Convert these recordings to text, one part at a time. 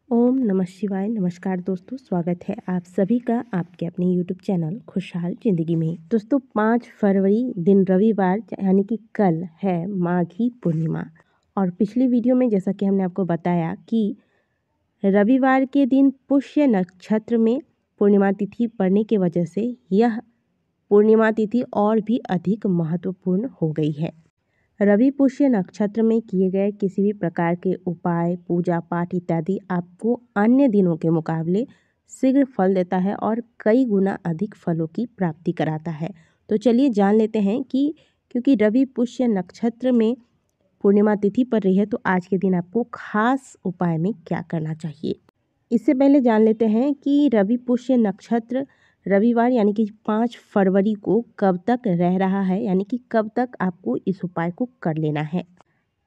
ओम नमः शिवाय। नमस्कार दोस्तों, स्वागत है आप सभी का आपके अपने यूट्यूब चैनल खुशहाल ज़िंदगी में। दोस्तों 5 फरवरी दिन रविवार यानी कि कल है माघी पूर्णिमा। और पिछली वीडियो में जैसा कि हमने आपको बताया कि रविवार के दिन पुष्य नक्षत्र में पूर्णिमा तिथि पड़ने की वजह से यह पूर्णिमा तिथि और भी अधिक महत्वपूर्ण हो गई है। रवि पुष्य नक्षत्र में किए गए किसी भी प्रकार के उपाय, पूजा पाठ इत्यादि आपको अन्य दिनों के मुकाबले शीघ्र फल देता है और कई गुना अधिक फलों की प्राप्ति कराता है। तो चलिए जान लेते हैं कि क्योंकि रवि पुष्य नक्षत्र में पूर्णिमा तिथि पड़ रही है तो आज के दिन आपको खास उपाय में क्या करना चाहिए। इससे पहले जान लेते हैं कि रवि पुष्य नक्षत्र रविवार यानी कि 5 फरवरी को कब तक रह रहा है, यानी कि कब तक आपको इस उपाय को कर लेना है।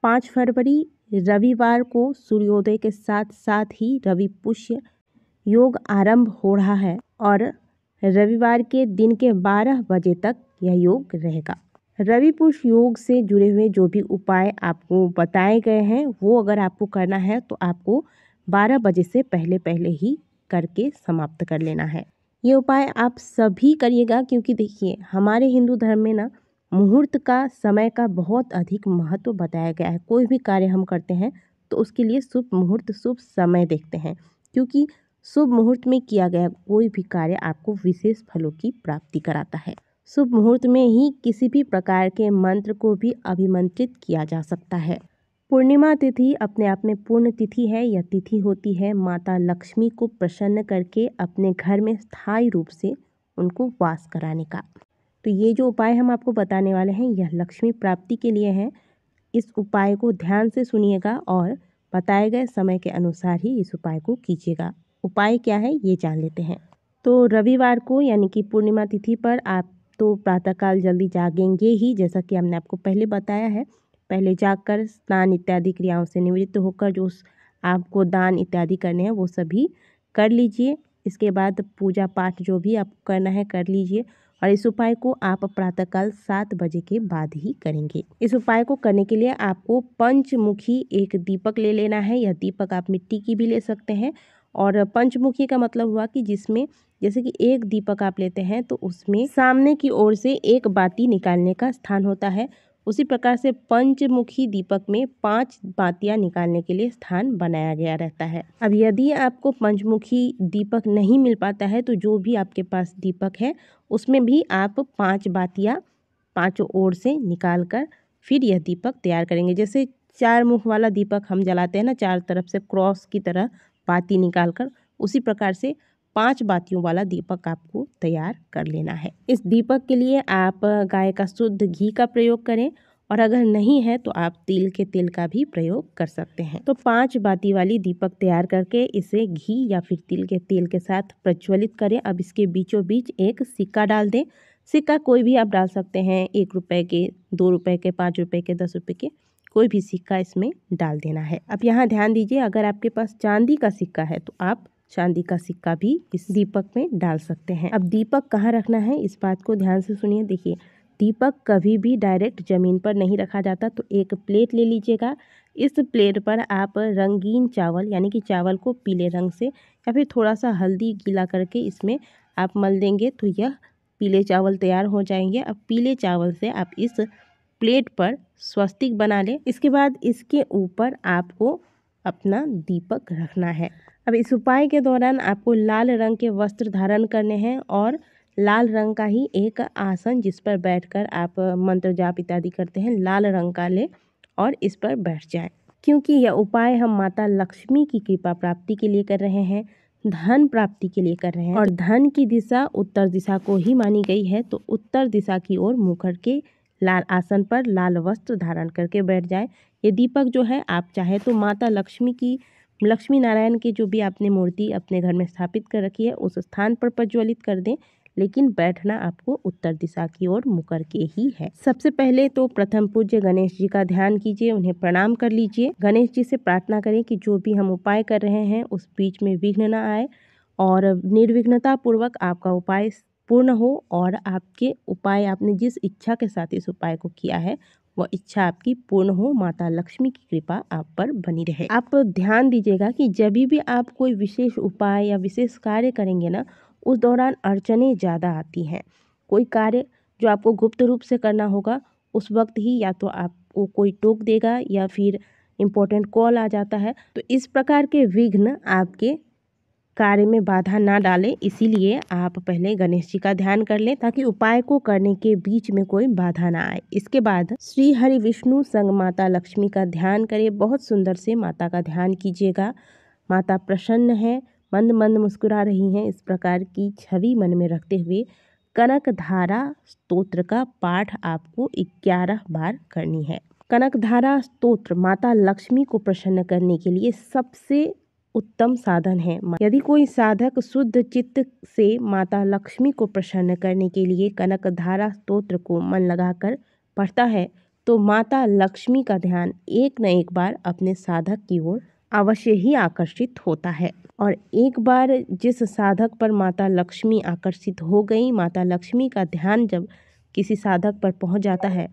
5 फरवरी रविवार को सूर्योदय के साथ साथ ही रवि पुष्य योग आरंभ हो रहा है और रविवार के दिन के 12 बजे तक यह योग रहेगा। रवि पुष्य योग से जुड़े हुए जो भी उपाय आपको बताए गए हैं वो अगर आपको करना है तो आपको 12 बजे से पहले पहले ही करके समाप्त कर लेना है। ये उपाय आप सभी करिएगा क्योंकि देखिए हमारे हिंदू धर्म में ना मुहूर्त का समय का बहुत अधिक महत्व बताया गया है। कोई भी कार्य हम करते हैं तो उसके लिए शुभ मुहूर्त शुभ समय देखते हैं, क्योंकि शुभ मुहूर्त में किया गया कोई भी कार्य आपको विशेष फलों की प्राप्ति कराता है। शुभ मुहूर्त में ही किसी भी प्रकार के मंत्र को भी अभिमंत्रित किया जा सकता है। पूर्णिमा तिथि अपने आप में पूर्ण तिथि है। यह तिथि होती है माता लक्ष्मी को प्रसन्न करके अपने घर में स्थायी रूप से उनको वास कराने का। तो ये जो उपाय हम आपको बताने वाले हैं यह लक्ष्मी प्राप्ति के लिए है। इस उपाय को ध्यान से सुनिएगा और बताए गए समय के अनुसार ही इस उपाय को कीजिएगा। उपाय क्या है ये जान लेते हैं। तो रविवार को यानी कि पूर्णिमा तिथि पर आप तो प्रातःकाल जल्दी जागेंगे ही, जैसा कि हमने आपको पहले बताया है। पहले जागकर स्नान इत्यादि क्रियाओं से निवृत्त होकर जो आपको दान इत्यादि करने हैं वो सभी कर लीजिए। इसके बाद पूजा पाठ जो भी आपको करना है कर लीजिए और इस उपाय को आप प्रातःकाल 7 बजे के बाद ही करेंगे। इस उपाय को करने के लिए आपको पंचमुखी एक दीपक ले लेना है। यह दीपक आप मिट्टी की भी ले सकते हैं और पंचमुखी का मतलब हुआ कि जिसमें जैसे कि एक दीपक आप लेते हैं तो उसमें सामने की ओर से एक बाती निकालने का स्थान होता है। उसी प्रकार से पंचमुखी दीपक में 5 बातियां निकालने के लिए स्थान बनाया गया रहता है। अब यदि आपको पंचमुखी दीपक नहीं मिल पाता है तो जो भी आपके पास दीपक है उसमें भी आप 5 बातियां 5 ओर से निकाल कर फिर यह दीपक तैयार करेंगे। जैसे 4 मुख वाला दीपक हम जलाते हैं ना, 4 तरफ से क्रॉस की तरह बाती निकाल कर, उसी प्रकार से 5 बातियों वाला दीपक आपको तैयार कर लेना है। इस दीपक के लिए आप गाय का शुद्ध घी का प्रयोग करें और अगर नहीं है तो आप तिल के तेल का भी प्रयोग कर सकते हैं। तो 5 बाती वाली दीपक तैयार करके इसे घी या फिर तिल के तेल के साथ प्रज्वलित करें। अब इसके बीचों बीच एक सिक्का डाल दें। सिक्का कोई भी आप डाल सकते हैं, 1 रुपए के, 2 रुपए के, 5 रुपए के, 10 रुपए के, कोई भी सिक्का इसमें डाल देना है। अब यहाँ ध्यान दीजिए, अगर आपके पास चांदी का सिक्का है तो आप चांदी का सिक्का भी इस दीपक में डाल सकते हैं। अब दीपक कहाँ रखना है इस बात को ध्यान से सुनिए। देखिए दीपक कभी भी डायरेक्ट ज़मीन पर नहीं रखा जाता, तो एक प्लेट ले लीजिएगा। इस प्लेट पर आप रंगीन चावल यानी कि चावल को पीले रंग से या फिर थोड़ा सा हल्दी गीला करके इसमें आप मल देंगे तो यह पीले चावल तैयार हो जाएंगे। अब पीले चावल से आप इस प्लेट पर स्वस्तिक बना लें। इसके बाद इसके ऊपर आपको अपना दीपक रखना है। अब इस उपाय के दौरान आपको लाल रंग के वस्त्र धारण करने हैं और लाल रंग का ही एक आसन जिस पर बैठकर आप मंत्र जाप इत्यादि करते हैं, लाल रंग का लें और इस पर बैठ जाएं। क्योंकि यह उपाय हम माता लक्ष्मी की कृपा प्राप्ति के लिए कर रहे हैं, धन प्राप्ति के लिए कर रहे हैं और धन की दिशा उत्तर दिशा को ही मानी गई है। तो उत्तर दिशा की ओर मुँह करके लाल आसन पर लाल वस्त्र धारण करके बैठ जाए। ये दीपक जो है आप चाहे तो माता लक्ष्मी की, लक्ष्मी नारायण की जो भी आपने मूर्ति अपने घर में स्थापित कर रखी है उस स्थान पर प्रज्वलित कर दें, लेकिन बैठना आपको उत्तर दिशा की ओर मुँह करके ही है। सबसे पहले तो प्रथम पूज्य गणेश जी का ध्यान कीजिए, उन्हें प्रणाम कर लीजिए। गणेश जी से प्रार्थना करें कि जो भी हम उपाय कर रहे हैं उस बीच में विघ्न न आए और निर्विघ्नता पूर्वक आपका उपाय पूर्ण हो और आपके उपाय, आपने जिस इच्छा के साथ इस उपाय को किया है वह इच्छा आपकी पूर्ण हो। माता लक्ष्मी की कृपा आप पर बनी रहे। आप ध्यान दीजिएगा कि जब भी आप कोई विशेष उपाय या विशेष कार्य करेंगे ना, उस दौरान अड़चनें ज़्यादा आती हैं। कोई कार्य जो आपको गुप्त रूप से करना होगा, उस वक्त ही या तो आपको कोई टोक देगा या फिर इम्पोर्टेंट कॉल आ जाता है। तो इस प्रकार के विघ्न आपके कार्य में बाधा ना डालें, इसीलिए आप पहले गणेश जी का ध्यान कर लें ताकि उपाय को करने के बीच में कोई बाधा ना आए। इसके बाद श्री हरि विष्णु संग माता लक्ष्मी का ध्यान करें। बहुत सुंदर से माता का ध्यान कीजिएगा। माता प्रसन्न है, मंद मंद मुस्कुरा रही हैं, इस प्रकार की छवि मन में रखते हुए कनक धारा स्तोत्र का पाठ आपको 11 बार करनी है। कनक धारा स्तोत्र माता लक्ष्मी को प्रसन्न करने के लिए सबसे उत्तम साधन है। यदि कोई साधक शुद्ध चित्त से माता लक्ष्मी को प्रसन्न करने के लिए कनक धारा स्तोत्र को मन लगाकर पढ़ता है तो माता लक्ष्मी का ध्यान एक न एक बार अपने साधक की ओर अवश्य ही आकर्षित होता है। और एक बार जिस साधक पर माता लक्ष्मी आकर्षित हो गई, माता लक्ष्मी का ध्यान जब किसी साधक पर पहुंच जाता है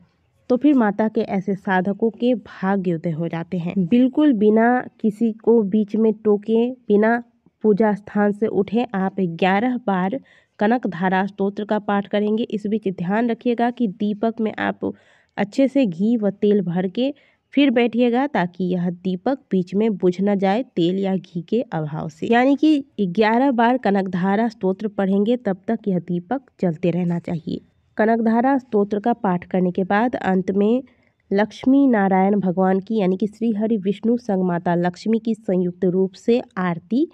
तो फिर माता के ऐसे साधकों के भाग्योदय हो जाते हैं। बिल्कुल बिना किसी को बीच में टोके, बिना पूजा स्थान से उठे आप 11 बार कनक धारा स्तोत्र का पाठ करेंगे। इस बीच ध्यान रखिएगा कि दीपक में आप अच्छे से घी व तेल भर के फिर बैठिएगा ताकि यह दीपक बीच में बुझ न जाए तेल या घी के अभाव से। यानी कि 11 बार कनक धारा स्तोत्र पढ़ेंगे तब तक यह दीपक जलते रहना चाहिए। कनकधारा स्तोत्र का पाठ करने के बाद अंत में लक्ष्मी नारायण भगवान की यानी कि श्री हरि विष्णु संग माता लक्ष्मी की संयुक्त रूप से आरती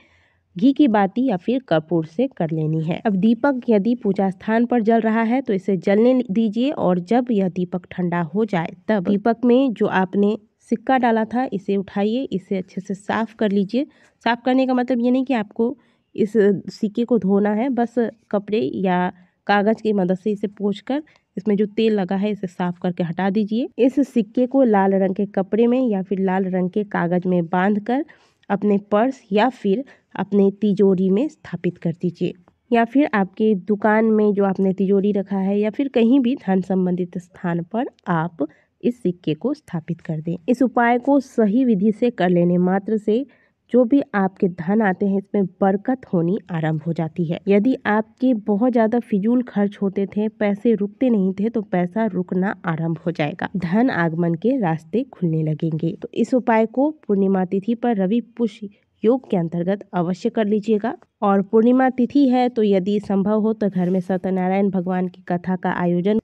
घी की बाती या फिर कपूर से कर लेनी है। अब दीपक यदि पूजा स्थान पर जल रहा है तो इसे जलने दीजिए और जब यह दीपक ठंडा हो जाए तब दीपक में जो आपने सिक्का डाला था इसे उठाइए, इसे अच्छे से साफ कर लीजिए। साफ करने का मतलब ये नहीं कि आपको इस सिक्के को धोना है, बस कपड़े या कागज़ की मदद से इसे पोंछकर इसमें जो तेल लगा है इसे साफ करके हटा दीजिए। इस सिक्के को लाल रंग के कपड़े में या फिर लाल रंग के कागज़ में बांधकर अपने पर्स या फिर अपने तिजोरी में स्थापित कर दीजिए, या फिर आपके दुकान में जो आपने तिजोरी रखा है या फिर कहीं भी धन संबंधित स्थान पर आप इस सिक्के को स्थापित कर दें। इस उपाय को सही विधि से कर लेने मात्र से जो भी आपके धन आते हैं इसमें बरकत होनी आरंभ हो जाती है। यदि आपके बहुत ज़्यादा फिजूल खर्च होते थे, पैसे रुकते नहीं थे, तो पैसा रुकना आरंभ हो जाएगा, धन आगमन के रास्ते खुलने लगेंगे। तो इस उपाय को पूर्णिमा तिथि पर रवि पुष्य योग के अंतर्गत अवश्य कर लीजिएगा। और पूर्णिमा तिथि है तो यदि संभव हो तो घर में सत्यनारायण भगवान की कथा का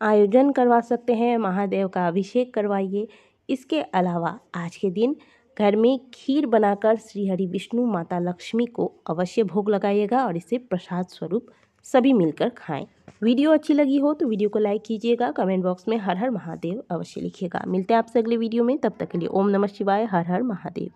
आयोजन करवा सकते हैं, महादेव का अभिषेक करवाइए। इसके अलावा आज के दिन घर में खीर बनाकर श्री हरि विष्णु माता लक्ष्मी को अवश्य भोग लगाइएगा और इसे प्रसाद स्वरूप सभी मिलकर खाएं। वीडियो अच्छी लगी हो तो वीडियो को लाइक कीजिएगा, कमेंट बॉक्स में हर हर महादेव अवश्य लिखिएगा। मिलते हैं आपसे अगले वीडियो में, तब तक के लिए ओम नमः शिवाय, हर हर महादेव।